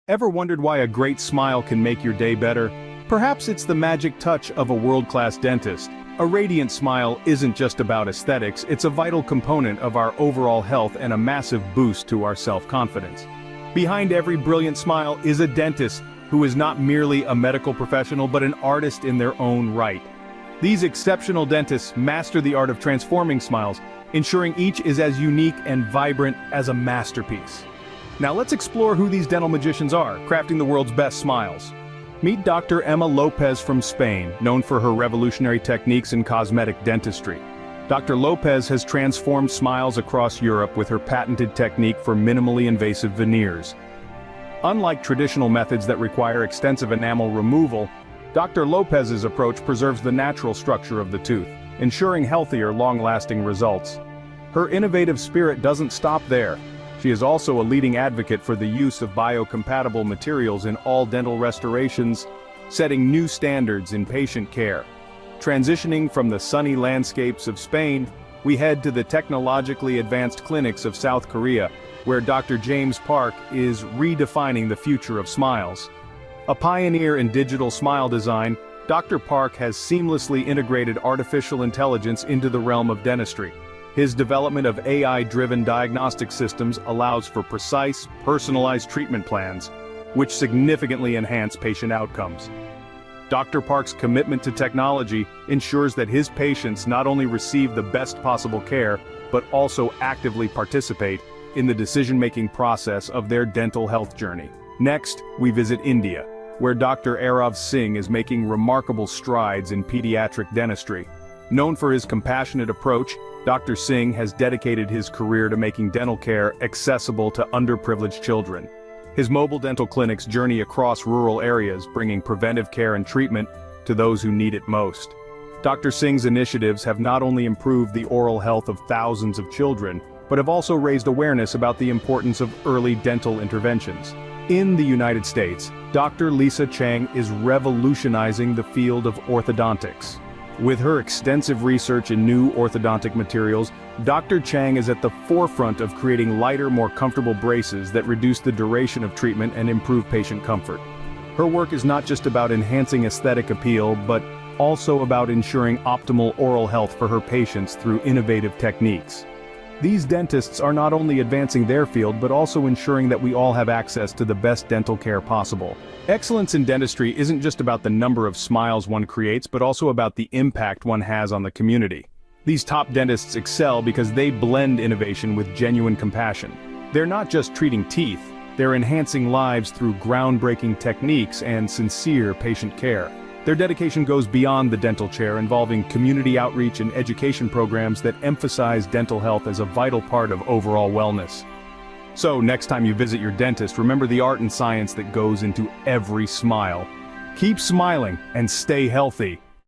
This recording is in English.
Ever wondered why a great smile can make your day better? Perhaps it's the magic touch of a world-class dentist. A radiant smile isn't just about aesthetics, it's a vital component of our overall health and a massive boost to our self-confidence. Behind every brilliant smile is a dentist who is not merely a medical professional but an artist in their own right. These exceptional dentists master the art of transforming smiles, ensuring each is as unique and vibrant as a masterpiece. Now let's explore who these dental magicians are, crafting the world's best smiles. Meet Dr. Emma Lopez from Spain, known for her revolutionary techniques in cosmetic dentistry. Dr. Lopez has transformed smiles across Europe with her patented technique for minimally invasive veneers. Unlike traditional methods that require extensive enamel removal, Dr. Lopez's approach preserves the natural structure of the tooth, ensuring healthier, long-lasting results. Her innovative spirit doesn't stop there. She is also a leading advocate for the use of biocompatible materials in all dental restorations, setting new standards in patient care. Transitioning from the sunny landscapes of Spain, we head to the technologically advanced clinics of South Korea, where Dr. James Park is redefining the future of smiles. A pioneer in digital smile design, Dr. Park has seamlessly integrated artificial intelligence into the realm of dentistry. His development of AI-driven diagnostic systems allows for precise, personalized treatment plans, which significantly enhance patient outcomes. Dr. Park's commitment to technology ensures that his patients not only receive the best possible care, but also actively participate in the decision-making process of their dental health journey. Next, we visit India, where Dr. Arav Singh is making remarkable strides in pediatric dentistry. Known for his compassionate approach, Dr. Singh has dedicated his career to making dental care accessible to underprivileged children. His mobile dental clinics journey across rural areas, bringing preventive care and treatment to those who need it most. Dr. Singh's initiatives have not only improved the oral health of thousands of children, but have also raised awareness about the importance of early dental interventions. In the United States, Dr. Lisa Chang is revolutionizing the field of orthodontics. With her extensive research in new orthodontic materials, Dr. Chang is at the forefront of creating lighter, more comfortable braces that reduce the duration of treatment and improve patient comfort. Her work is not just about enhancing aesthetic appeal, but also about ensuring optimal oral health for her patients through innovative techniques. These dentists are not only advancing their field but also ensuring that we all have access to the best dental care possible. Excellence in dentistry isn't just about the number of smiles one creates but also about the impact one has on the community. These top dentists excel because they blend innovation with genuine compassion. They're not just treating teeth, they're enhancing lives through groundbreaking techniques and sincere patient care. Their dedication goes beyond the dental chair, involving community outreach and education programs that emphasize dental health as a vital part of overall wellness. So, next time you visit your dentist, remember the art and science that goes into every smile. Keep smiling and stay healthy.